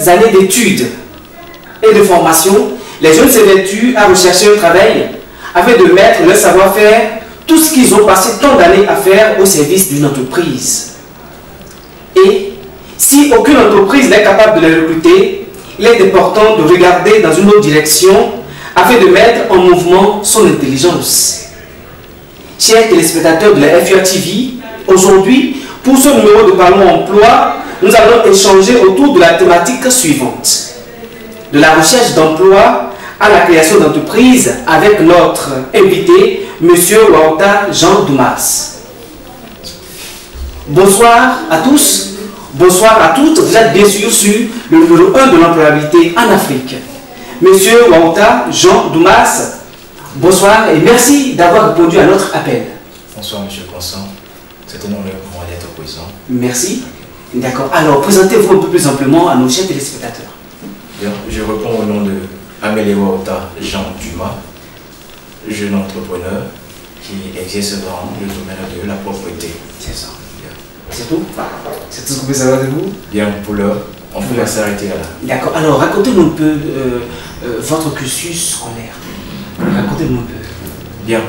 années d'études et de formation, les jeunes s'évertuent à rechercher un travail afin de mettre leur savoir-faire, tout ce qu'ils ont passé tant d'années à faire au service d'une entreprise. Et si aucune entreprise n'est capable de les recruter, il est important de regarder dans une autre direction afin de mettre en mouvement son intelligence. Chers téléspectateurs de la FUA TV, aujourd'hui, pour ce numéro de Parlons Emploi, nous allons échanger autour de la thématique suivante. De la recherche d'emploi à la création d'entreprises avec notre invité, M. Waouta Jean Doumas. Bonsoir à tous, bonsoir à toutes. Vous êtes bien sûr sur le numéro 1 de l'employabilité en Afrique. M. Waouta Jean Doumas, bonsoir et merci d'avoir répondu à notre appel. Bonsoir, M. Constant. C'est un honneur pour moi d'être présent. Merci. D'accord. Alors, présentez-vous un peu plus amplement à nos chers téléspectateurs. Bien, je réponds au nom de Amélie Waouta Jean Dumas, jeune entrepreneur qui exerce dans le domaine de la propreté. C'est ça. C'est tout? C'est tout ce qu'on peut savoir de vous? Bien, pour l'heure, on pourrait s'arrêter là. D'accord. Alors, racontez-nous un peu votre cursus scolaire. Racontez-nous un peu. Bien.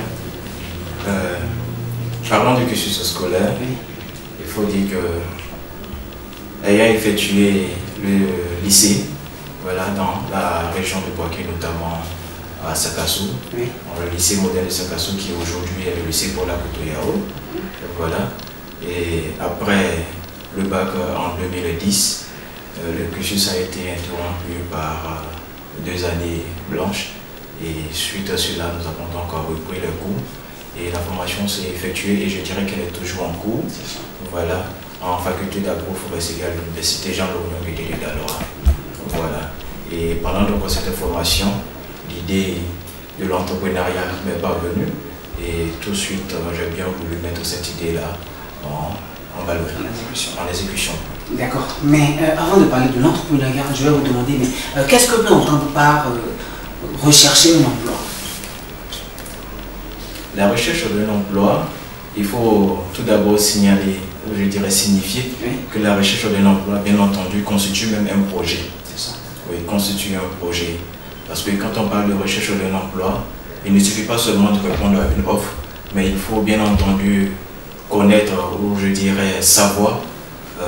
Parlant du cursus scolaire, Oui. il faut dire que, ayant effectué le lycée, voilà, dans la région de Boaké, notamment à Sakassou, Oui. le lycée moderne de Sakassou qui aujourd'hui est le lycée pour la Kotoyao. Voilà. Et après le bac en 2010, le cursus a été interrompu par 2 années blanches. Et suite à cela, nous avons encore repris le cours. Et la formation s'est effectuée et je dirais qu'elle est toujours en cours. Voilà, en faculté d'agroforesterie à l'université Jean-Laurent Guédé d'Aloa. Voilà. Et pendant donc cette formation, l'idée de l'entrepreneuriat m'est parvenue. Et tout de suite, j'ai bien voulu mettre cette idée-là en valeur, en exécution. D'accord. Mais avant de parler de l'entrepreneuriat, je vais vous demander, mais qu'est-ce que peut entendre par rechercher un emploi? La recherche d'un emploi, il faut tout d'abord signaler, ou je dirais signifier, Oui. que la recherche d'un emploi, bien entendu, constitue même un projet. C'est ça. Oui, constitue un projet. Parce que quand on parle de recherche d'un emploi, il ne suffit pas seulement de répondre à une offre, mais il faut bien entendu connaître, ou je dirais savoir,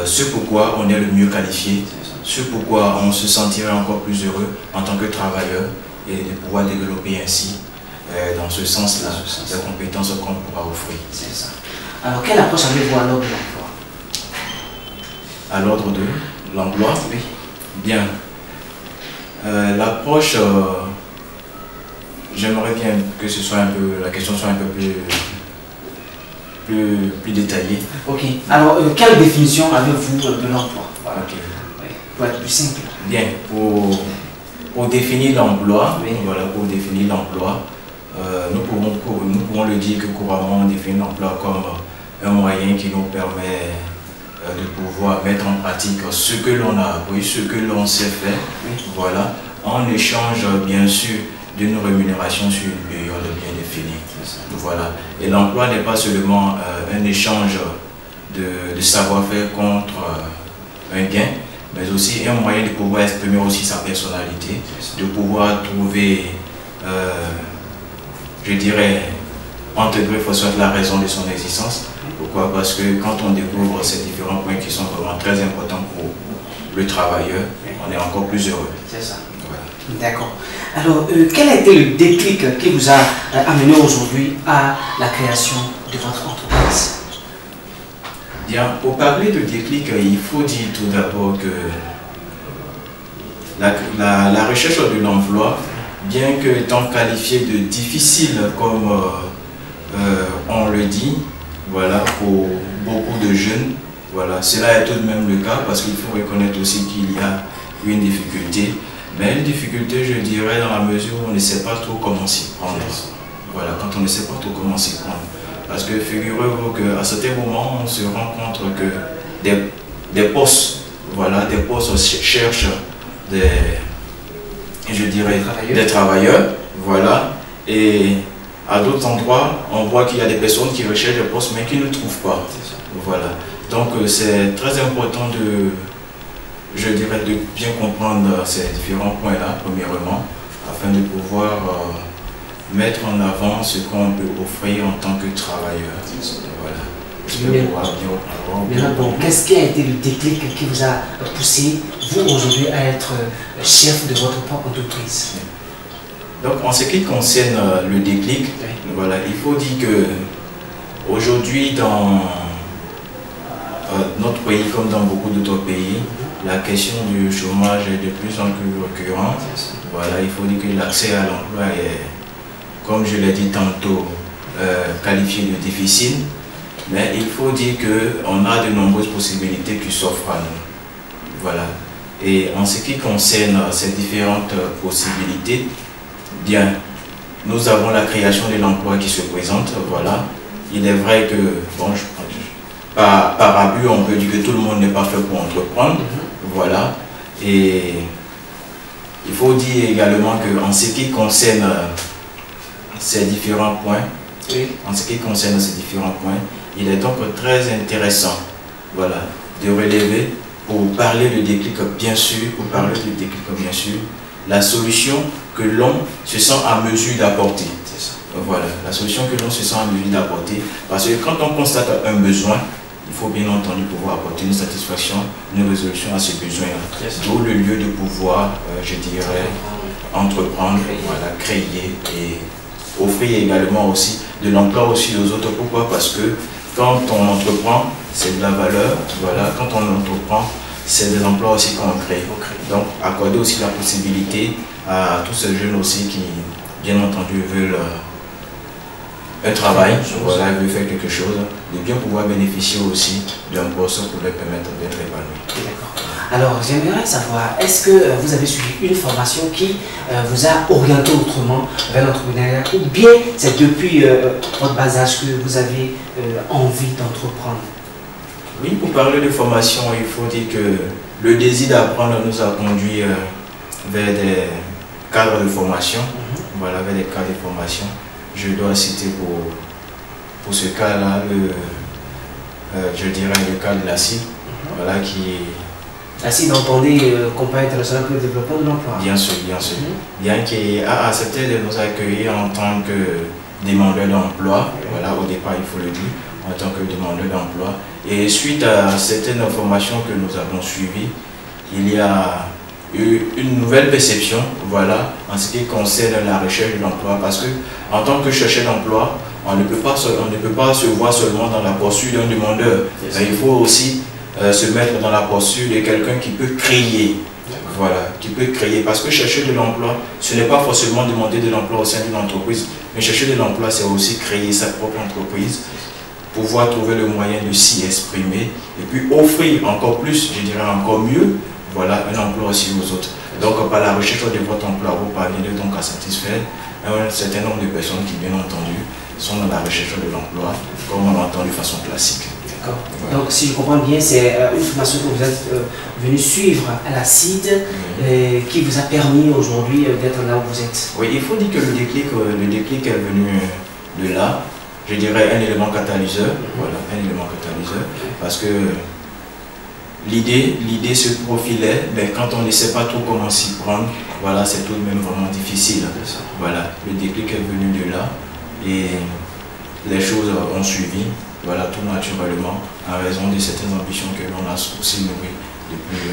ce pourquoi on est le mieux qualifié, ce pourquoi on se sentirait encore plus heureux en tant que travailleur et de pouvoir développer ainsi, dans ce sens-là, les compétences qu'on pourra offrir. C'est ça. Alors, quelle approche avez-vous à l'ordre de l'emploi? À l'ordre de l'emploi? Oui. Bien. L'approche, j'aimerais bien que ce soit un peu, la question soit un peu plus détaillée. Ok. Alors, quelle définition avez-vous de l'emploi? Voilà. Ok. Oui. Pour être plus simple. Bien. Pour définir l'emploi, Oui. voilà, pour définir l'emploi, nous pouvons le dire que couramment on définit l'emploi comme un moyen qui nous permet de pouvoir mettre en pratique ce que l'on a appris, ce que l'on sait faire, Oui. voilà, en échange bien sûr d'une rémunération sur une période bien définie. Voilà. Et l'emploi n'est pas seulement un échange de savoir-faire contre un gain, mais aussi un moyen de pouvoir exprimer aussi sa personnalité, de pouvoir trouver, je dirais, intégrer soit la raison de son existence. Pourquoi? Parce que quand on découvre ces différents points qui sont vraiment très importants pour le travailleur, on est encore plus heureux. C'est ça. Voilà. D'accord. Alors, quel a été le déclic qui vous a amené aujourd'hui à la création de votre entreprise? Bien, pour parler de déclic, il faut dire tout d'abord que la recherche de l'emploi, bien que étant qualifiée de difficile comme on le dit, voilà, pour beaucoup de jeunes, voilà, cela est tout de même le cas parce qu'il faut reconnaître aussi qu'il y a une difficulté. Mais une difficulté, je dirais, dans la mesure où on ne sait pas trop comment s'y prendre. Voilà, quand on ne sait pas trop comment s'y prendre. Parce que figurez-vous qu'à certains moments, on se rend compte que des postes, voilà, des postes cherchent des travailleurs, voilà, et à d'autres endroits, on voit qu'il y a des personnes qui recherchent des postes mais qui ne trouvent pas. Voilà. Donc c'est très important je dirais, de bien comprendre ces différents points-là, premièrement, afin de pouvoir mettre en avant ce qu'on peut offrir en tant que travailleur. Voilà. Bon, qu'est-ce qui a été le déclic qui vous a poussé, vous aujourd'hui, à être chef de votre propre entreprise? Donc, en ce qui concerne le déclic, voilà, il faut dire que aujourd'hui, dans notre pays, comme dans beaucoup d'autres pays, la question du chômage est de plus en plus récurrente. Voilà, il faut dire que l'accès à l'emploi est, comme je l'ai dit tantôt, qualifié de difficile. Mais il faut dire qu'on a de nombreuses possibilités qui s'offrent à nous. Voilà. Et en ce qui concerne ces différentes possibilités, bien, nous avons la création de l'emploi qui se présente. Voilà. Il est vrai que, bon, par abus, on peut dire que tout le monde n'est pas fait pour entreprendre. Voilà. Et il faut dire également qu'en ce qui concerne ces différents points, il est donc très intéressant, voilà, de relever pour parler de déclic bien sûr, la solution que l'on se sent à mesure d'apporter. Voilà, la solution que l'on se sent à mesure d'apporter. Parce que quand on constate un besoin, il faut bien entendu pouvoir apporter une satisfaction, une résolution à ce besoin-là. D'où le lieu de pouvoir, je dirais, entreprendre, voilà, créer et offrir également aussi de l'emploi aussi aux autres. Pourquoi? Parce que quand on entreprend, c'est de la valeur. Voilà, quand on entreprend, c'est des emplois aussi qu'on crée. Donc, accorder aussi la possibilité à tous ces jeunes aussi qui, bien entendu, veulent un travail, voilà, veulent faire quelque chose, de bien pouvoir bénéficier aussi d'un poste pour leur permettre d'être épanoui. Alors, j'aimerais savoir, est-ce que vous avez suivi une formation qui vous a orienté autrement vers l'entrepreneuriat, ou bien c'est depuis votre bas âge que vous avez envie d'entreprendre? Oui, pour parler de formation, il faut dire que le désir d'apprendre nous a conduit vers des cadres de formation. Voilà, vers des cadres de formation. Je dois citer pour ce cas-là, je dirais le cas de la CID, voilà, qui La CID, entendez, Compagnie internationale pour le développement de l'emploi. Bien sûr, bien sûr. Bien qui a accepté de nous accueillir en tant que demandeurs d'emploi, voilà, au départ il faut le dire, en tant que demandeurs d'emploi. Et suite à certaines formations que nous avons suivies, il y a eu une nouvelle perception, voilà, en ce qui concerne la recherche de l'emploi, parce que en tant que chercheur d'emploi, on ne peut pas se voir seulement dans la posture d'un demandeur. Il faut aussi se mettre dans la posture de quelqu'un qui peut créer. Voilà, qui peut créer. Parce que chercher de l'emploi, ce n'est pas forcément demander de l'emploi au sein d'une entreprise, mais chercher de l'emploi, c'est aussi créer sa propre entreprise, pouvoir trouver le moyen de s'y exprimer et puis offrir encore plus, je dirais encore mieux, voilà, un emploi aussi aux autres. Donc par la recherche de votre emploi, vous parviendrez donc à satisfaire un certain nombre de personnes qui, bien entendu, sont dans la recherche de l'emploi, comme on l'entend de façon classique. D'accord. Ouais. Donc si je comprends bien, c'est une formation que vous êtes venu suivre à la CID qui vous a permis aujourd'hui d'être là où vous êtes. Oui, il faut dire que le déclic est venu de là. Je dirais un élément catalyseur, voilà, un élément catalyseur, parce que l'idée se profilait, mais quand on ne sait pas trop comment s'y prendre, voilà, c'est tout de même vraiment difficile. Voilà, le déclic est venu de là et les choses ont suivi, voilà, tout naturellement, en raison de certaines ambitions que l'on a aussi nourries depuis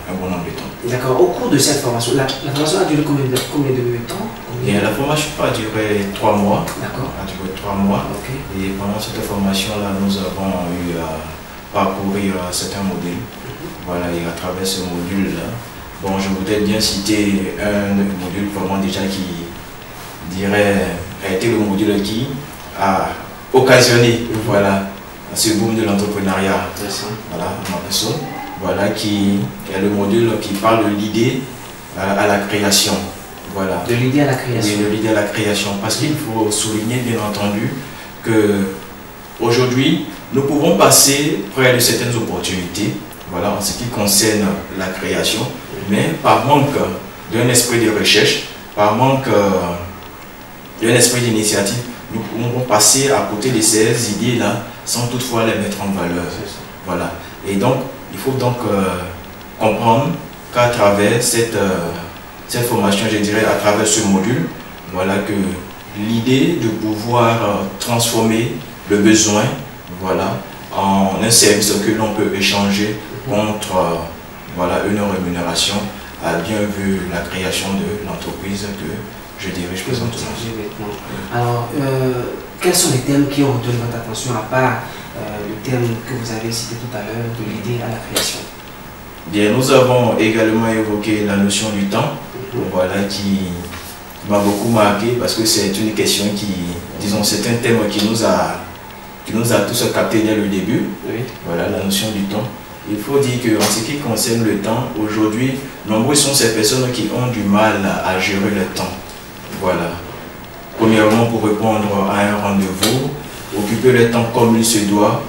un bon nombre de temps. D'accord. Au cours de cette formation, la formation a duré combien de temps? Bien, la formation a duré 3 mois. D'accord. A duré 3 mois. Okay. Et pendant cette formation-là, nous avons eu à parcourir certains modules. Voilà, et à travers ce module-là, bon, je voudrais bien citer un module vraiment déjà qui, a été le module qui a occasionné, voilà, ce boom de l'entrepreneuriat. Voilà, voilà, qui est le module qui parle de l'idée à la création. Voilà. De l'idée à la création. Oui, de l'idée à la création. Parce qu'il faut souligner, bien entendu, que aujourd'hui, nous pouvons passer près de certaines opportunités, voilà, en ce qui concerne la création, mais par manque d'un esprit de recherche, par manque d'un esprit d'initiative, nous pouvons passer à côté de ces idées-là sans toutefois les mettre en valeur. Voilà. Et donc, il faut donc comprendre qu'à travers cette formation, je dirais à travers ce module, voilà que l'idée de pouvoir transformer le besoin, voilà, en un service que l'on peut échanger contre voilà, une rémunération, a bien vu la création de l'entreprise que je dirige présentement. Alors, quels sont les thèmes qui ont retenu votre attention, à part le thème que vous avez cité tout à l'heure de l'idée à la création? Bien, nous avons également évoqué la notion du temps, voilà, qui m'a beaucoup marqué parce que c'est une question qui, disons, c'est un thème qui nous a tous capté dès le début. Oui. Voilà, la notion du temps. Il faut dire qu'en ce qui concerne le temps, aujourd'hui, nombreux sont ces personnes qui ont du mal à gérer le temps. Voilà. Premièrement, pour répondre à un rendez-vous, occuper le temps comme il se doit,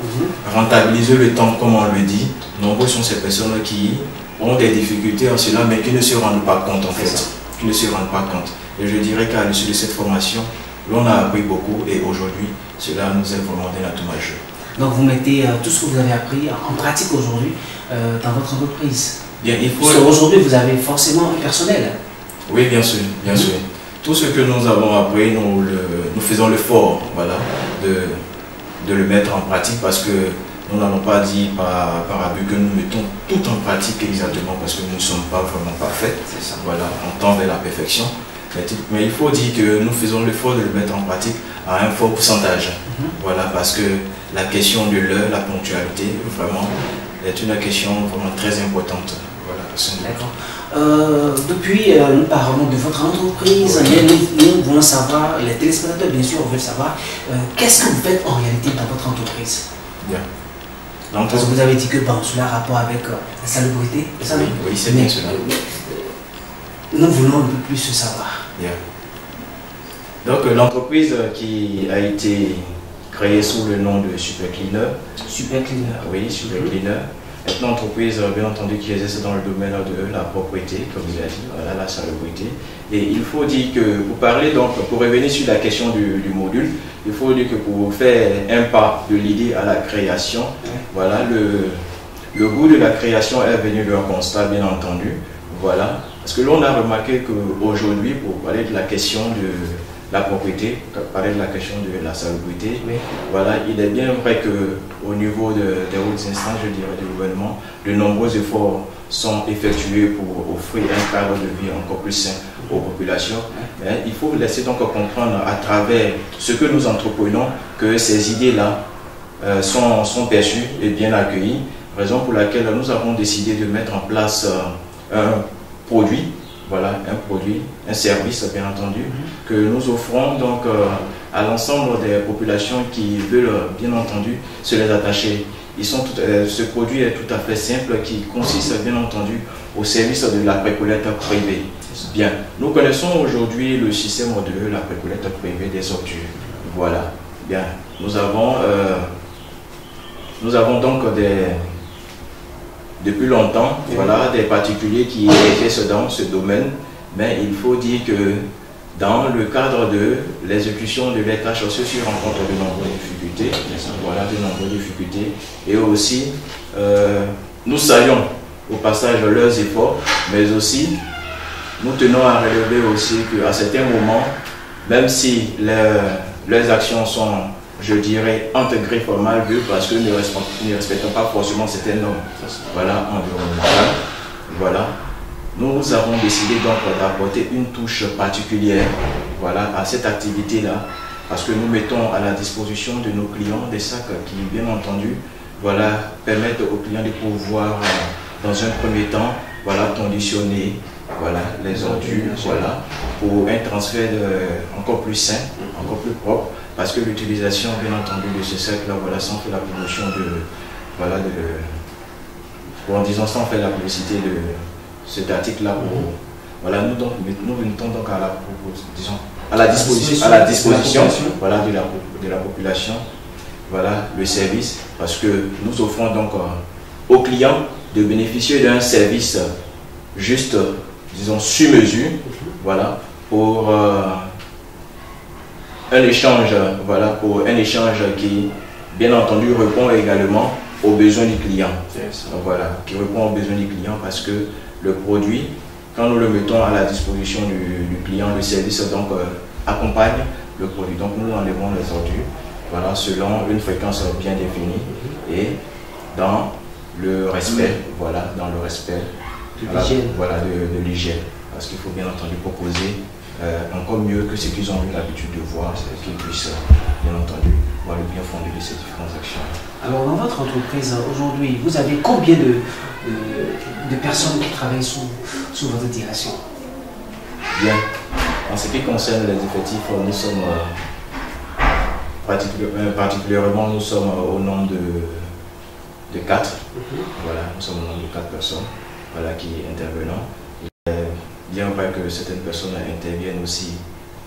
rentabiliser le temps comme on le dit. Nombreux sont ces personnes qui ont des difficultés en cela, mais qui ne se rendent pas compte en fait. Qui ne se rendent pas compte. Et je dirais qu'à l'issue de cette formation, l'on a appris beaucoup et aujourd'hui, cela nous est vraiment d'un atout majeur. Donc vous mettez tout ce que vous avez appris en pratique aujourd'hui dans votre entreprise. Bien, il faut... Parce qu'aujourd'hui, vous avez forcément un personnel. Oui, bien sûr, bien sûr. Tout ce que nous avons appris, nous faisons l'effort, voilà, de le mettre en pratique parce que nous n'allons pas dire par abus que nous mettons tout en pratique exactement parce que nous ne sommes pas vraiment parfaits. Voilà, on tend vers la perfection. Mais il faut dire que nous faisons l'effort de le mettre en pratique à un fort pourcentage. Voilà, parce que la question de l'heure, la ponctualité, vraiment, est une question vraiment très importante. Voilà, d'accord. Depuis, nous parlons de votre entreprise, mais nous voulons savoir, les téléspectateurs bien sûr veulent savoir, qu'est-ce que vous faites en réalité dans votre entreprise? Bien. Parce que vous avez dit que cela a rapport avec la salubrité, c'est ça? Oui, c'est bien cela. Nous voulons un peu plus savoir. Bien. Donc l'entreprise qui a été créée sous le nom de Super Cleaner. Super Cleaner. Oui, Super Cleaner. C'est une entreprise bien entendu qui exerce dans le domaine de la propriété, comme il a dit, voilà, la salubrité. Et il faut dire que, pour parler donc, pour revenir sur la question du module, il faut dire que pour faire un pas de l'idée à la création, voilà, le goût de la création est venu d'un constat bien entendu. Voilà. Parce que l'on a remarqué qu'aujourd'hui, pour parler de la question de la propriété, parler de la question de la salubrité, voilà, il est bien vrai qu'au niveau des hautes instances, je dirais, du gouvernement, de nombreux efforts sont effectués pour offrir un cadre de vie encore plus sain aux populations. Mais il faut laisser donc comprendre à travers ce que nous entreprenons que ces idées-là sont perçues et bien accueillies, raison pour laquelle nous avons décidé de mettre en place un produit, voilà, un service bien entendu, que nous offrons donc à l'ensemble des populations qui veulent bien entendu se les attacher. Ce produit est tout à fait simple qui consiste bien entendu au service de la précollecte privée. Bien, nous connaissons aujourd'hui le système de la précollecte privée des ordures. Voilà, bien, nous avons donc depuis longtemps, voilà, des particuliers qui exercent dans ce domaine, mais il faut dire que dans le cadre de l'exécution de leurs tâches, ceux-ci rencontrent de nombreuses difficultés, voilà, de nombreuses difficultés, et aussi nous saluons au passage leurs efforts, mais aussi nous tenons à relever aussi qu'à certains moments, même si leurs actions sont, je dirais, intégrées malgré parce que nous ne respectons pas forcément certaines normes, voilà, environnementales. Voilà. Nous avons décidé donc d'apporter une touche particulière, voilà, à cette activité-là, parce que nous mettons à la disposition de nos clients des sacs qui, bien entendu, voilà, permettent aux clients de pouvoir, dans un premier temps, voilà, conditionner, voilà, les ordures, voilà, pour un transfert encore plus sain, encore plus propre, parce que l'utilisation, bien entendu, de ce sac-là, voilà, sans faire la promotion voilà, en disant sans faire la publicité de cet article-là, voilà, nous mettons donc à la disposition voilà, de la population, voilà, le service, parce que nous offrons donc aux clients de bénéficier d'un service juste, disons, sur mesure, voilà, pour un échange, voilà, pour un échange qui, bien entendu, répond également aux besoins du client. Donc voilà, qui répond aux besoins du client parce que le produit, quand nous le mettons à la disposition du client, le service donc accompagne le produit. Donc nous enlevons les ordures, voilà, selon une fréquence bien définie et dans le respect, voilà, dans le respect voilà, de l'hygiène. Parce qu'il faut bien entendu proposer encore mieux que ce qu'ils ont eu l'habitude de voir, qu'ils puissent bien entendu voir le bien fondé de ces différentes actions. Alors dans votre entreprise aujourd'hui, vous avez combien de personnes qui travaillent sous votre direction? Bien, en ce qui concerne les effectifs, nous sommes particulièrement nous sommes au nombre de 4. Voilà, nous sommes au nombre de 4 personnes, voilà, qui intervenons. Bien vrai que certaines personnes interviennent aussi,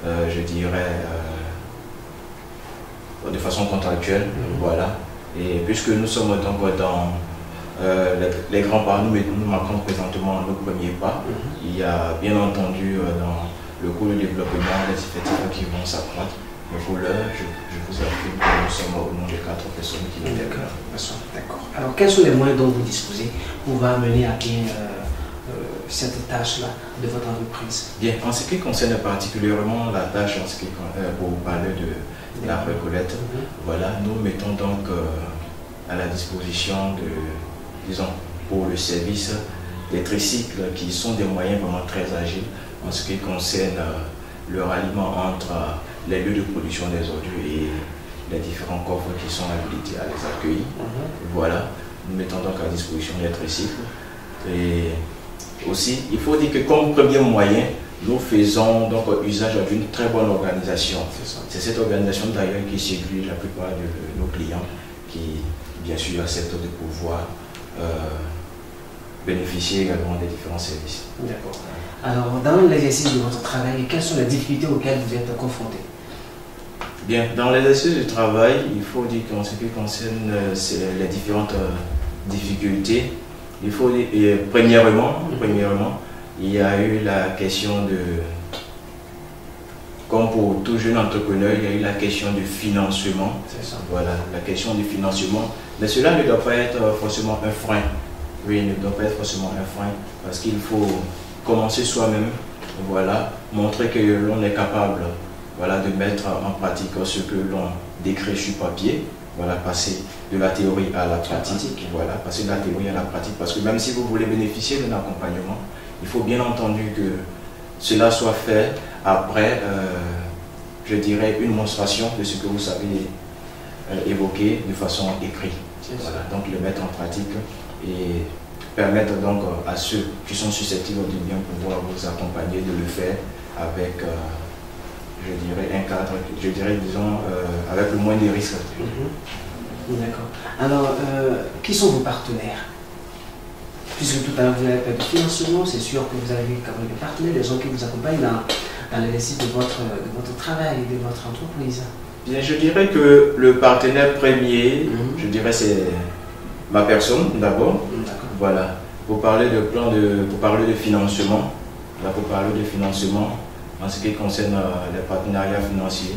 je dirais, de façon contractuelle, voilà. Et puisque nous sommes donc dans les grands pas, nous marquons présentement nos premiers pas. Il y a bien entendu dans le cours de développement des effectifs qui vont s'accroître. Mais pour l'heure, je vous affirme que nous sommes au nombre de 4 personnes qui viennent. D'accord. Alors quels sont les moyens dont vous disposez pour mener à bien cette tâche-là de votre entreprise? Bien, en ce qui concerne particulièrement la tâche, pour parler de la récolte, voilà, nous mettons donc à la disposition disons, pour le service des tricycles qui sont des moyens vraiment très agiles en ce qui concerne le ralliement entre les lieux de production des ordures et les différents coffres qui sont habilités à les accueillir. Voilà, nous mettons donc à disposition les tricycles. Et aussi, il faut dire que comme premier moyen, nous faisons donc usage d'une très bonne organisation. C'est cette organisation d'ailleurs qui séduit la plupart de nos clients qui, bien sûr, acceptent de pouvoir bénéficier également des différents services. D'accord. Alors, dans l'exercice de votre travail, quelles sont les difficultés auxquelles vous êtes confrontés? Bien, dans l'exercice du travail, il faut dire qu'en ce qui concerne les différentes difficultés, il faut dire, premièrement, il y a eu la question de, comme pour tout jeune entrepreneur, il y a eu la question du financement. Voilà, la question du financement. Mais cela ne doit pas être forcément un frein. Oui, il ne doit pas être forcément un frein parce qu'il faut commencer soi-même, voilà, montrer que l'on est capable, voilà, de mettre en pratique ce que l'on décrit sur papier. Voilà, passer de la théorie à la pratique. Voilà, passer de la théorie à la pratique. Parce que même si vous voulez bénéficier d'un accompagnement, il faut bien entendu que cela soit fait après, je dirais, une monstration de ce que vous savez évoquer de façon écrite. Voilà, donc le mettre en pratique et permettre donc à ceux qui sont susceptibles de bien pouvoir vous accompagner de le faire avec, je dirais, un cadre, je dirais, disons, avec le moins de risques. D'accord. Alors, qui sont vos partenaires? Puisque tout à l'heure vous avez fait du financement, c'est sûr que vous avez quand même des partenaires, des gens qui vous accompagnent dans l'exercice de votre travail et de votre entreprise. Bien, je dirais que le partenaire premier, je dirais, c'est ma personne d'abord. Voilà. Pour parler de financement, là, pour parler de financement, en ce qui concerne les partenariats financiers,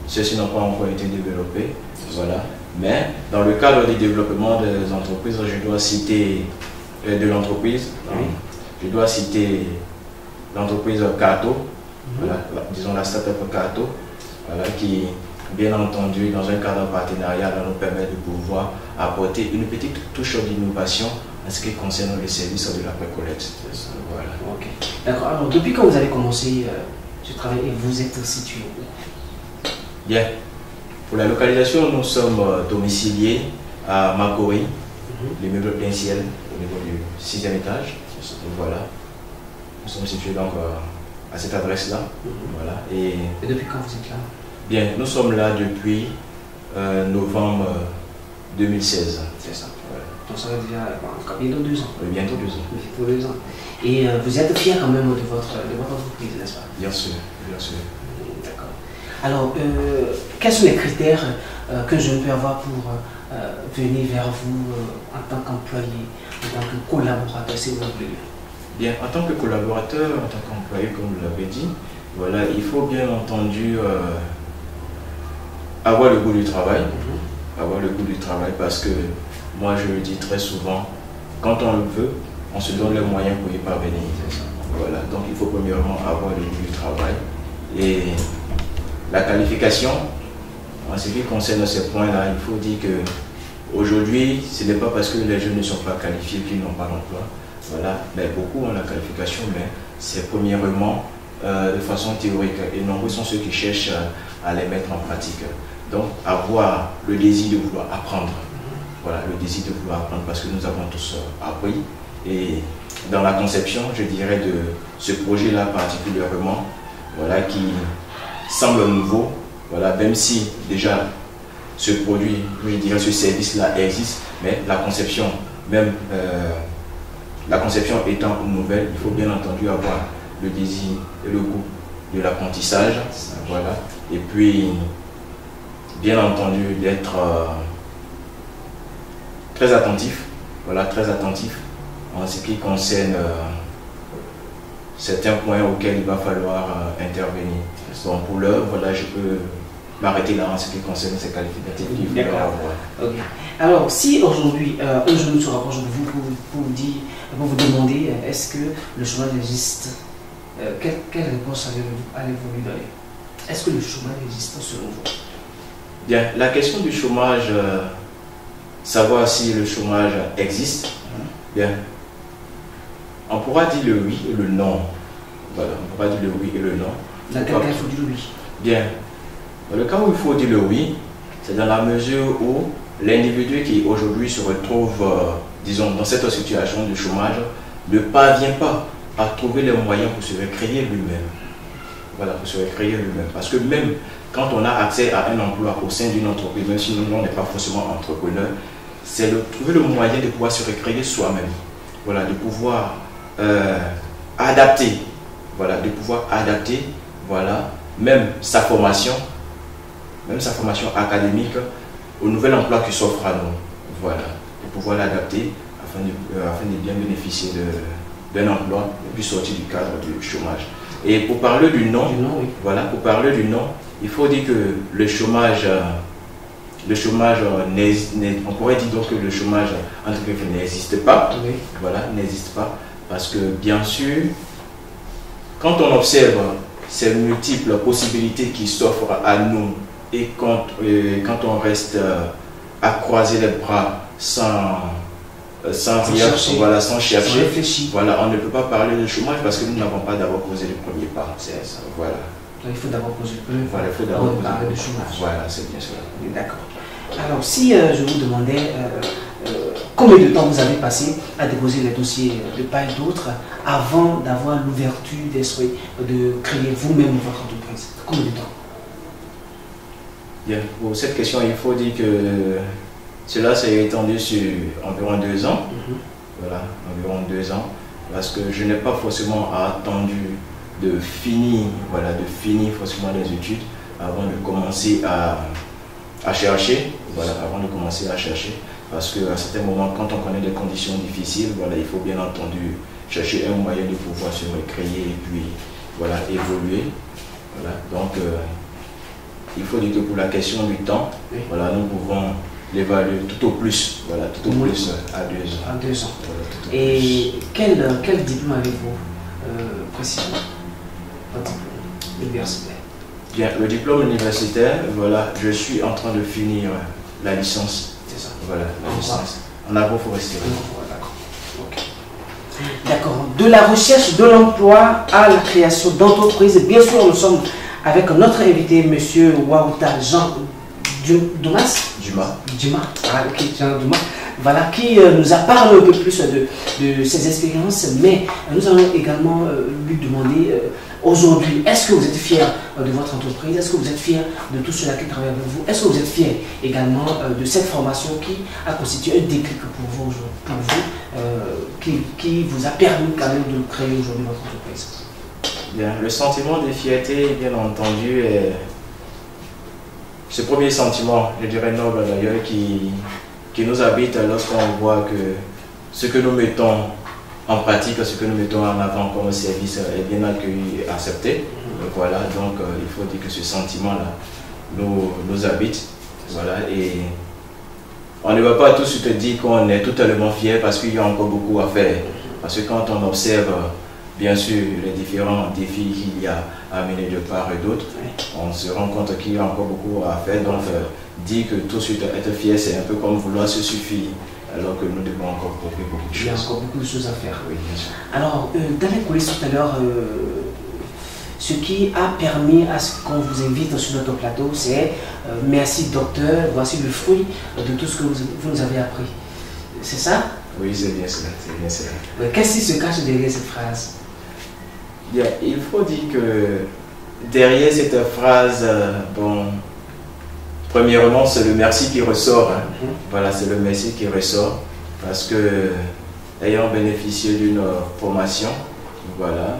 ceux-ci n'ont pas encore été développés. Voilà. Mais dans le cadre du développement des entreprises, je dois citer de l'entreprise. Je dois citer l'entreprise Kato, voilà, disons la start-up Kato, voilà, qui, bien entendu, dans un cadre partenarial, nous permet de pouvoir apporter une petite touche d'innovation en ce qui concerne les services de la précollecte. Voilà. Okay. D'accord. Alors, depuis quand vous avez commencé ce travail et vous êtes situé où? Bien. Pour la localisation, nous sommes domiciliés à Magori, l'immeuble plein ciel, au niveau du 6e étage. Voilà. Nous sommes situés donc à cette adresse-là. Voilà. Et depuis quand vous êtes là? Bien, nous sommes là depuis novembre 2016. C'est ça. Voilà. Donc ça va déjà bientôt 2 ans. Bientôt 2 ans. Bientôt 2 ans. Et vous êtes fier quand même de votre entreprise, n'est-ce pas? Bien sûr, bien sûr. D'accord. Alors, quels sont les critères que je peux avoir pour venir vers vous en tant qu'employé, en tant que collaborateur, si vous voulez? Bien, en tant que collaborateur, en tant qu'employé, comme vous l'avez dit, voilà, il faut bien entendu avoir le goût du travail. Avoir le goût du travail parce que moi je le dis très souvent, quand on le veut, on se donne les moyens pour y parvenir. Voilà, donc il faut premièrement avoir le goût du travail. Et la qualification, en ce qui concerne ces points-là, il faut dire que aujourd'hui, ce n'est pas parce que les jeunes ne sont pas qualifiés qu'ils n'ont pas d'emploi. Voilà, mais beaucoup ont la qualification, mais c'est premièrement de façon théorique. Et nombreux sont ceux qui cherchent à les mettre en pratique. Donc, avoir le désir de vouloir apprendre. Voilà, le désir de vouloir apprendre, parce que nous avons tous appris. Et dans la conception, je dirais, de ce projet-là particulièrement, voilà, qui semble nouveau, voilà, même si déjà ce produit, je dirais, ce service-là existe, mais la conception, même la conception étant nouvelle, il faut bien entendu avoir le désir et le goût de l'apprentissage, voilà, et puis bien entendu d'être très attentif, voilà, très attentif en ce qui concerne certains points auxquels il va falloir intervenir. Donc pour l'heure, voilà, je peux m'arrêter là en ce qui concerne ces qualificatifs qu'il faut avoir. Okay. Alors, si aujourd'hui, un jeune se rapproche de vous pour vous demander est-ce que le chômage existe, quelle réponse allez-vous lui donner? Est-ce que le chômage existe selon vous? Bien, la question du chômage, savoir si le chômage existe, bien, on pourra dire le oui et le non. Voilà, on pourra dire le oui et le non. Dans quel cas il faut dire le oui? Bien, dans le cas où il faut dire le oui, c'est dans la mesure où l'individu qui aujourd'hui se retrouve, disons, dans cette situation de chômage, ne parvient pas à trouver les moyens pour se recréer lui-même. Voilà, pour se recréer lui-même. Parce que même quand on a accès à un emploi au sein d'une entreprise, même si on n'est pas forcément entrepreneur, c'est de trouver le moyen de pouvoir se recréer soi-même. Voilà, de pouvoir adapter, voilà, de pouvoir adapter, voilà, même sa formation académique au nouvel emploi qui s'offre à nous. Voilà, de pouvoir l'adapter afin de bien bénéficier d'un emploi et puis sortir du cadre du chômage. Et pour parler du non, oui. Voilà, pour parler du non, il faut dire que le chômage, on pourrait dire donc que le chômage entre guillemets n'existe pas. Oui. Voilà, n'existe pas. Parce que bien sûr, quand on observe ces multiples possibilités qui s'offrent à nous et quand on reste à croiser les bras sans rien, voilà, sans chercher, voilà, on ne peut pas parler de chômage parce que nous n'avons pas d'abord posé le premier pas. C'est ça. Voilà. Donc il faut d'abord poser le premier pas. Voilà, il faut d'abord parler de chômage. Voilà, c'est bien sûr. D'accord. Alors, si je vous demandais combien de temps vous avez passé à déposer les dossiers de part et d'autre avant d'avoir l'ouverture d'esprit de créer vous-même votre entreprise, combien de temps? Bien, pour cette question, il faut dire que cela s'est étendu sur environ 2 ans. Voilà, environ 2 ans, parce que je n'ai pas forcément attendu de finir, voilà, de finir forcément les études avant de commencer à chercher, voilà, parce qu'à certains moments, quand on connaît des conditions difficiles, voilà, il faut bien entendu chercher un moyen de pouvoir se recréer et puis, voilà, évoluer, voilà, donc il faut dire que pour la question du temps, oui. Voilà, nous pouvons l'évaluer tout au plus, voilà, tout au plus à 2 ans. À 2 ans. Voilà, et quel diplôme avez-vous précisément? Votre diplôme universitaire? Bien, le diplôme universitaire, voilà, je suis en train de finir la licence. C'est ça. Voilà, la licence. En agroforesterie. D'accord. Okay. D'accord. De la recherche de l'emploi à la création d'entreprises, bien sûr, nous sommes avec notre invité, M. Waouta Jean Dumas. Ah, okay, Jean Dumas. Voilà, qui nous a parlé un peu plus de ses expériences, mais nous allons également lui demander aujourd'hui, est-ce que vous êtes fier de votre entreprise? Est-ce que vous êtes fier de tout cela qui travaille avec vous? Est-ce que vous êtes fier également de cette formation qui a constitué un déclic pour vous, qui vous a permis quand même de créer aujourd'hui votre entreprise? Bien, le sentiment de fierté, bien entendu, est ce premier sentiment, je dirais noble d'ailleurs, qui nous habite lorsqu'on voit que ce que nous mettons en pratique, ce que nous mettons en avant comme service est bien accueilli et accepté. Voilà, donc il faut dire que ce sentiment-là nous habite. Voilà, et on ne va pas tout de suite dire qu'on est totalement fier parce qu'il y a encore beaucoup à faire. Parce que quand on observe, bien sûr, les différents défis qu'il y a à mener de part et d'autre, on se rend compte qu'il y a encore beaucoup à faire. Donc, dire que tout de suite être fier, c'est un peu comme vouloir se suffire, alors que nous devons encore prouver beaucoup de choses. Il y a encore beaucoup de choses à faire. Oui, bien sûr. Alors, dans les coulisses tout à l'heure, ce qui a permis à ce qu'on vous invite sur notre plateau, c'est merci docteur, voici le fruit de tout ce que vous nous avez appris. C'est ça? Oui, c'est bien cela. Qu'est-ce qui se cache derrière cette phrase? Bien, il faut dire que derrière cette phrase, bon, premièrement, c'est le merci qui ressort. Hein. Voilà, c'est le merci qui ressort parce que, ayant bénéficié d'une formation, voilà,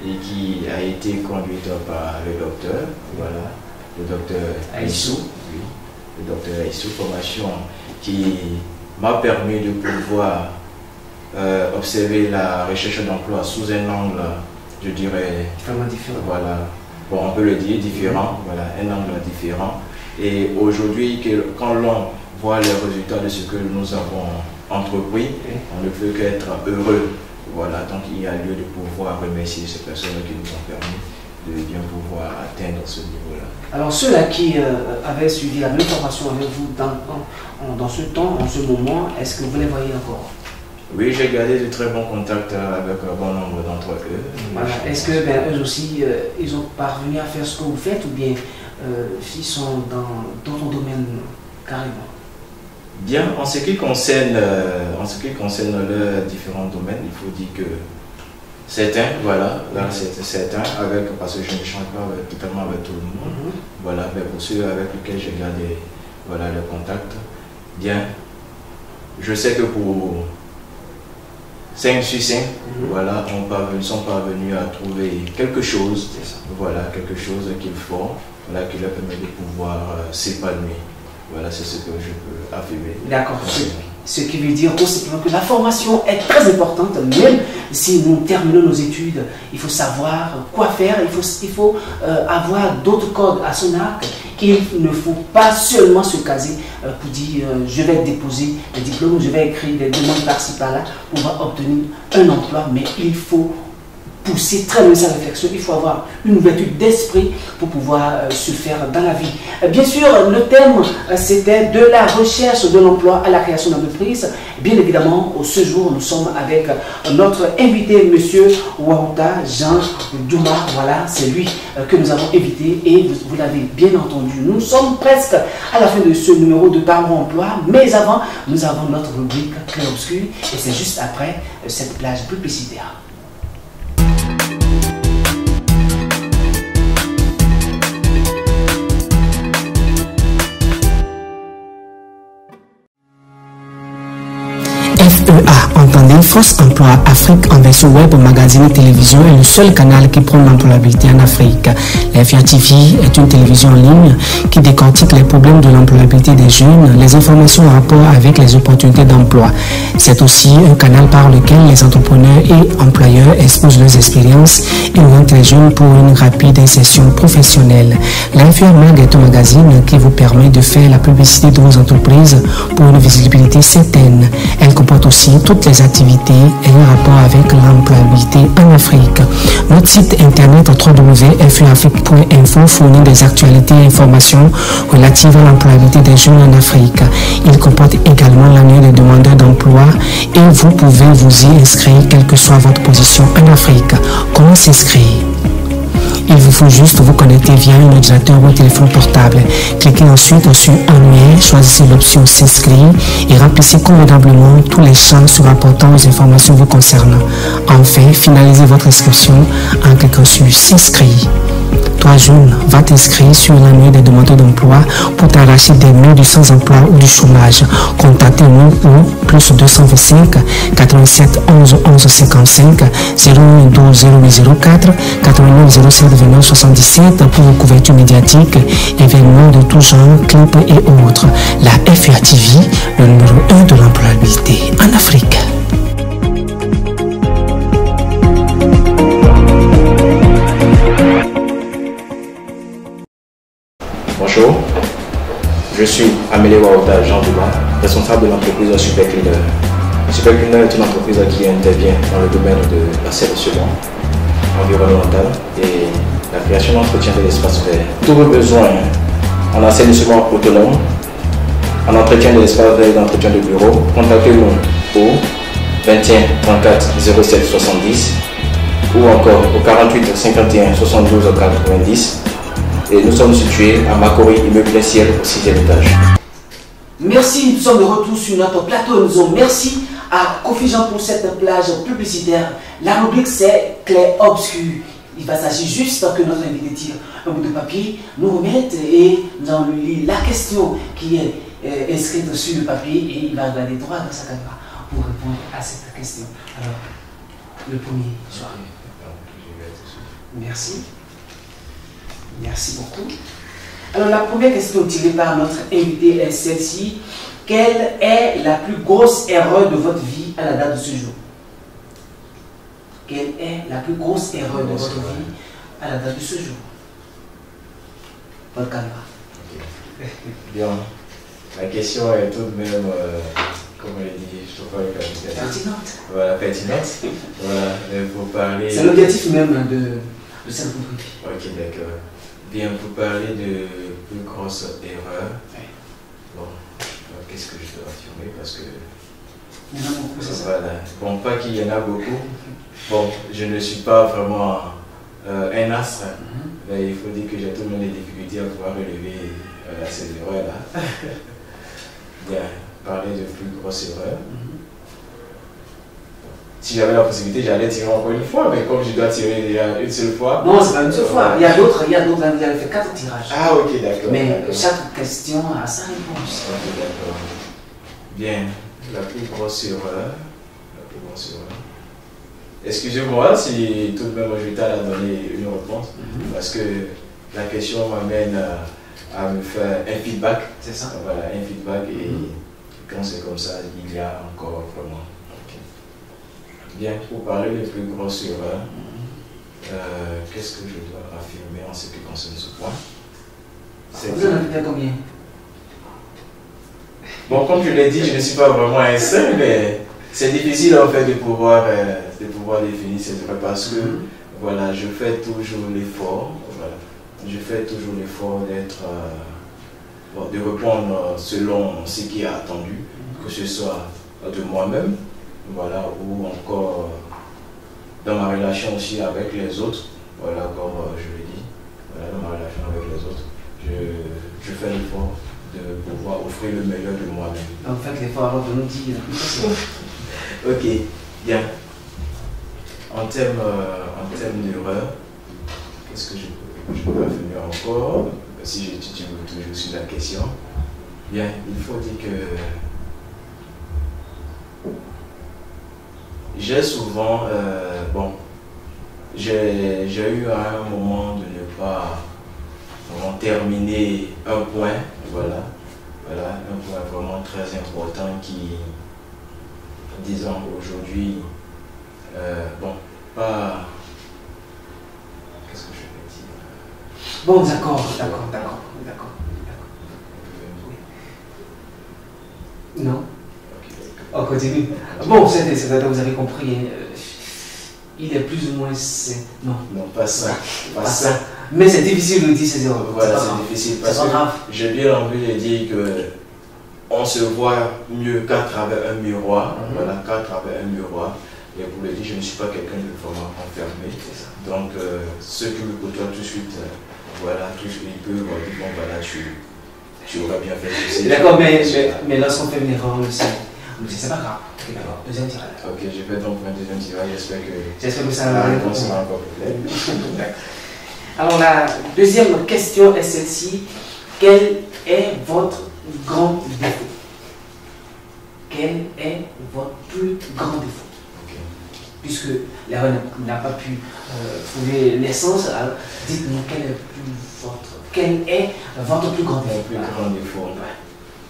et qui a été conduite par le docteur, voilà, le docteur Aissou, oui, le docteur Aissou, formation qui m'a permis de pouvoir observer la recherche d'emploi sous un angle, je dirais, vraiment différent. Voilà, bon, on peut le dire, différent, voilà, un angle différent. Et aujourd'hui, quand l'on voit les résultats de ce que nous avons entrepris, on ne peut qu'être heureux. Voilà, donc il y a lieu de pouvoir remercier ces personnes qui nous ont permis de bien pouvoir atteindre ce niveau-là. Alors ceux-là qui avaient suivi la même formation avec vous dans ce temps, en ce moment, est-ce que vous les voyez encore? Oui, j'ai gardé de très bons contacts avec un bon nombre d'entre eux. Voilà. Est-ce que eux aussi, ils ont parvenu à faire ce que vous faites ou bien ils sont dans d'autres domaines carrément? Bien, en ce qui concerne leurs différents domaines, il faut dire que certains, voilà, là c'est certains, parce que je ne change pas totalement avec tout le monde, voilà, mais pour ceux avec lesquels j'ai gardé voilà, le contact, bien, je sais que pour 5 sur 5, voilà, sont parvenus à trouver quelque chose, voilà, quelque chose qu'il faut, voilà, qui leur permet de pouvoir s'épanouir. Voilà, c'est ce que je peux affirmer. D'accord. Ce qui veut dire que la formation est très importante, même si nous terminons nos études, il faut savoir quoi faire, il faut avoir d'autres cordes à son arc. Il ne faut pas seulement se caser pour dire je vais déposer des diplômes, je vais écrire des demandes par-ci par-là pour obtenir un emploi, mais il faut pousser très loin sa réflexion, il faut avoir une ouverture d'esprit pour pouvoir se faire dans la vie. Bien sûr, le thème c'était de la recherche de l'emploi à la création d'entreprise. Bien évidemment, ce jour, nous sommes avec notre invité, monsieur Waouta Jean Douma. Voilà, c'est lui que nous avons invité et vous l'avez bien entendu. Nous sommes presque à la fin de ce numéro de Parlons Emploi, mais avant, nous avons notre rubrique Clair-Obscur et c'est juste après cette plage publicitaire. FEA, entendez, Force Emploi Afrique en version web, magazine et télévision est le seul canal qui prône l'employabilité en Afrique. La FEA TV est une télévision en ligne qui décortique les problèmes de l'employabilité des jeunes, les informations en rapport avec les opportunités d'emploi. C'est aussi un canal par lequel les entrepreneurs et employeurs exposent leurs expériences et orientent les jeunes pour une rapide insertion professionnelle. La FEA Mag est un magazine qui vous permet de faire la publicité de vos entreprises pour une visibilité certaine. Elle comporte aussi toutes les activités ayant rapport avec l'employabilité en Afrique. Notre site internet www.feafrique.info fournit des actualités et informations relatives à l'employabilité des jeunes en Afrique. Il comporte également l'annuaire des demandeurs d'emploi et vous pouvez vous y inscrire quelle que soit votre position en Afrique. Comment s'inscrire? Il vous faut juste vous connecter via un ordinateur ou un téléphone portable. Cliquez ensuite sur Annuaire, choisissez l'option S'inscrire et remplissez convenablement tous les champs se rapportant aux informations vous concernant. Enfin, finalisez votre inscription en cliquant sur S'inscrire. Toi, jeune, va t'inscrire sur l'annuaire des demandeurs d'emploi pour t'arracher des mains du sans-emploi ou du chômage. Contactez-nous au plus 225 87 11 11 55 01 12 0804 89 07 29 77 pour vos couvertures médiatiques, événements de tout genre, clips et autres. La FEA TV, le numéro 1 de l'employabilité en Afrique. Bonjour, je suis Amélie Waouta Jean Douma. responsable de l'entreprise Supercleaner. Supercleaner est une entreprise qui intervient dans le domaine de l'assainissement environnemental et la création d'entretien de l'espace vert. Tous vos besoins en assainissement autonome, en entretien de l'espace vert et d'entretien de bureau, contactez-nous au 21 34 07 70 ou encore au 48 51 72 90. Et nous sommes situés à Makori, immeuble ciel au 6e étage. Merci, nous sommes de retour sur notre plateau. Nous disons merci à Kofi Jean pour cette plage publicitaire. La rubrique c'est clair obscur. Il va s'agir juste que notre invité tire un bout de papier, nous remette et nous allons lui lire la question qui est inscrite sur le papier et il va regarder droit dans sa caméra pour répondre à cette question. Alors, le premier choix. Merci. Merci beaucoup. Alors, la première question tirée par notre invité est celle-ci. Quelle est la plus grosse erreur de votre vie à la date de ce jour? Quelle est la plus grosse erreur de votre vie à la date de ce jour? Votre caméra. Bien. La question est tout de même, comme on l'a dit, je trouve pas le qualificatif. Pertinente. Voilà, pertinente. Voilà, pour parler. C'est l'objectif même de cette rubrique. Ok, d'accord. Bien, pour parler de plus grosse erreur. Oui. Bon, qu'est-ce que je dois affirmer parce que. Il y en a beaucoup, c'est ça. Voilà. Bon, pas qu'il y en a beaucoup. Bon, je ne suis pas vraiment un astre. Mais il faut dire que j'ai tout le monde des difficultés à pouvoir relever ces erreurs-là. Bien, parler de plus grosse erreur. Si j'avais la possibilité, j'allais tirer encore une fois, mais comme je dois tirer déjà une seule fois. Non, c'est pas une seule fois. Il y a d'autres, il y a fait 4 tirages. Ah, ok, d'accord. Mais chaque question a sa réponse. Ok, d'accord. Bien, la plus grosse erreur. Excusez-moi si tout de même je vais à donner une réponse, parce que la question m'amène à me faire un feedback. C'est ça. Voilà, un feedback et quand c'est comme ça, il y a encore vraiment. Bien, pour parler des plus grosses erreurs, qu'est-ce que je dois affirmer en ce qui concerne ce point? Vous en avez fait combien? Bon, comme je l'ai dit, je ne suis pas vraiment un saint, mais c'est difficile en fait de pouvoir définir ces erreurs parce que voilà, je fais toujours l'effort, voilà, je fais toujours l'effort d'être, de répondre selon ce qui est attendu, que ce soit de moi-même. Voilà, ou encore dans ma relation aussi avec les autres, voilà, comme je l'ai dit, voilà, dans ma relation avec les autres, je fais l'effort de pouvoir offrir le meilleur de moi-même. Donc faites l'effort alors de nous dire. Ok, bien. En termes d'erreur, qu'est-ce que je peux affirmer encore, si j'étudie toujours sur la question? Bien, il faut dire que j'ai souvent, j'ai eu à un moment de ne pas vraiment terminer un point, voilà, un point vraiment très important qui, disons aujourd'hui, pas, qu'est-ce que je vais dire? Bon, d'accord. Non. On continue. Bon, vous avez compris. Il est plus ou moins. Non. Non, pas ça. Pas ça. Mais c'est difficile de dire ces erreurs. Voilà, c'est difficile parce que j'ai bien envie de dire que on se voit mieux qu'à travers un miroir. Voilà, qu'à travers un miroir. Et pour le dire, je ne suis pas quelqu'un de vraiment enfermé. Donc, ceux qui me côtoient tout de suite, voilà, ils peuvent dire bon, voilà, tu auras bien fait ceci. D'accord, mais lorsqu'on fait une erreur, on le sait. C'est pas grave. Ok, d'accord. Deuxième tirage. Ok, je vais donc pour un deuxième tirage. J'espère que ça la va réponse sera encore peut-être. Alors, la deuxième question est celle-ci. Quel est votre grand défaut? Quel est votre plus grand défaut? Puisque l'erreur n'a pas pu trouver l'essence, alors dites-nous quel est votre plus grand défaut? Mon plus grand défaut.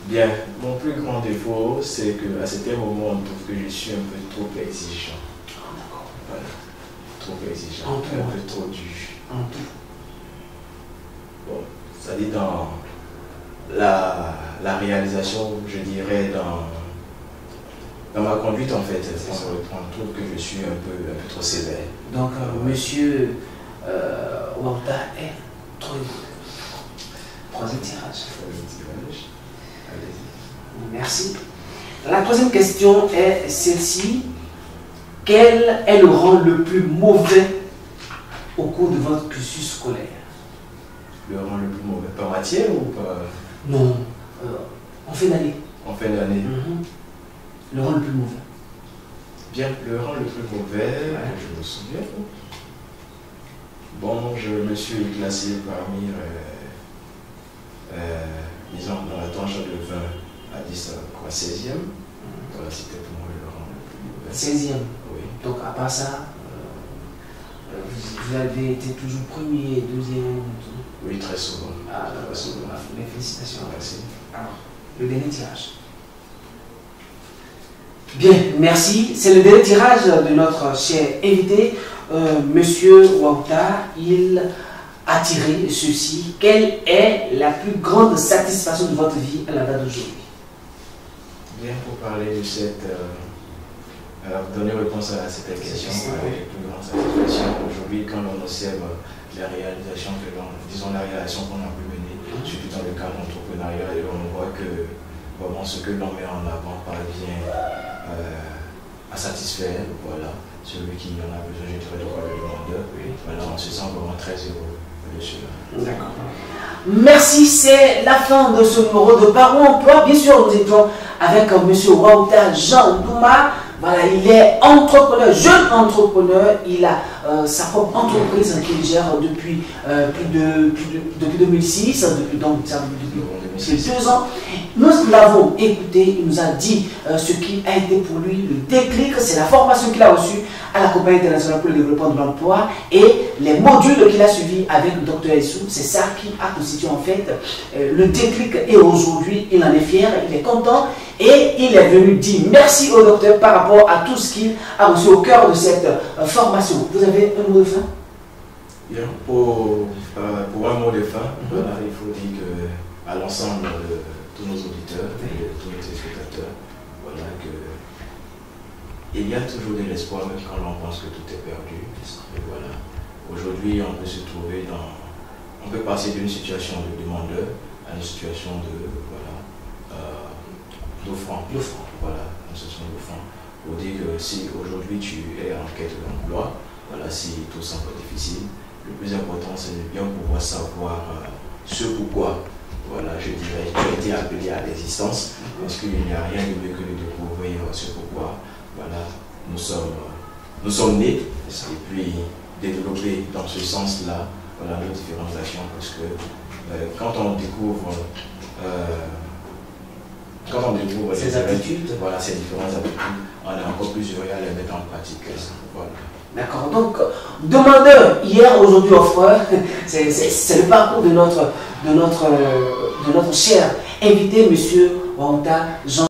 Bien, mon plus grand défaut, c'est qu'à certains moments, on trouve que je suis un peu trop exigeant. Voilà. Trop exigeant, un peu trop dur. En tout. Bon, ça dit dans la réalisation, je dirais, dans ma conduite en fait. On trouve que je suis un peu trop sévère. Donc, monsieur Wauta est trop élevé. Troisième tirage. Merci. La troisième question est celle-ci. Quel est le rang le plus mauvais au cours de votre cursus scolaire? Le rang le plus mauvais par matière ou par... Non, en fin d'année. En fin d'année. Le rang le plus mauvais. Bien, le rang le plus mauvais, je me souviens. Bon, je me suis classé parmi, disons, dans la tranche de 20 à 10, quoi, 16e. Voilà, c'était pour moi le rang le plus mauvais. 16e. Oui. Donc, à part ça, vous avez été toujours premier, deuxième. Oui, très souvent. Très souvent. Mes félicitations. Merci. Alors, le dernier tirage. Bien, merci. C'est le dernier tirage de notre cher invité, Monsieur Wauta. Il a tiré ceci. Quelle est la plus grande satisfaction de votre vie à la date d'aujourd'hui? Bien, pour parler de cette... donner réponse à cette question avec une grande satisfaction. Aujourd'hui, quand on observe la réalisation que la réalisation qu'on a pu mener, surtout dans le cadre entrepreneurial, et on voit que vraiment ce que l'on met en avant parvient à satisfaire, voilà, celui qui en a besoin, je dirais, de le demandeur. Voilà, on se sent vraiment très heureux de cela. D'accord. Merci, c'est la fin de ce numéro de Parole Emploi. Bien sûr, nous étions avec M. Wauta Jean Douma. Voilà, il est entrepreneur, jeune entrepreneur. Il a sa propre entreprise qu'il gère depuis 2006, depuis 2 ans. Nous l'avons écouté, il nous a dit ce qui a été pour lui le déclic, c'est la formation qu'il a reçue à la Compagnie internationale pour le développement de l'emploi et les modules qu'il a suivis avec le Dr Essou. C'est ça qui a constitué en fait le déclic et aujourd'hui il en est fier, il est content et il est venu dire merci au docteur par rapport à tout ce qu'il a reçu au cœur de cette formation. Vous avez un mot de fin? Bien, pour un mot de fin, voilà, il faut dire que à l'ensemble de tous nos auditeurs et de tous nos téléspectateurs, voilà, que il y a toujours de l'espoir même quand l'on pense que tout est perdu. Et voilà, aujourd'hui on peut se trouver on peut passer d'une situation de demandeur à une situation de, d'offrant. Voilà, une situation d'offrant. Pour dire que si aujourd'hui tu es en quête d'emploi, voilà, si tout semble difficile, le plus important c'est de bien pouvoir savoir ce pourquoi. Voilà, je dirais, tu as été appelé à l'existence, parce qu'il n'y a rien de mieux que de découvrir ce pourquoi. Voilà, nous sommes nés, et puis développer dans ce sens-là, voilà, nos différentes actions, parce que quand on découvre ces habitudes, voilà, ces différentes habitudes, on est encore plus heureux à les mettre en pratique. Voilà. D'accord, donc demandeur, hier, aujourd'hui, offreur, c'est le parcours de notre cher invité, M. Wauta Jean.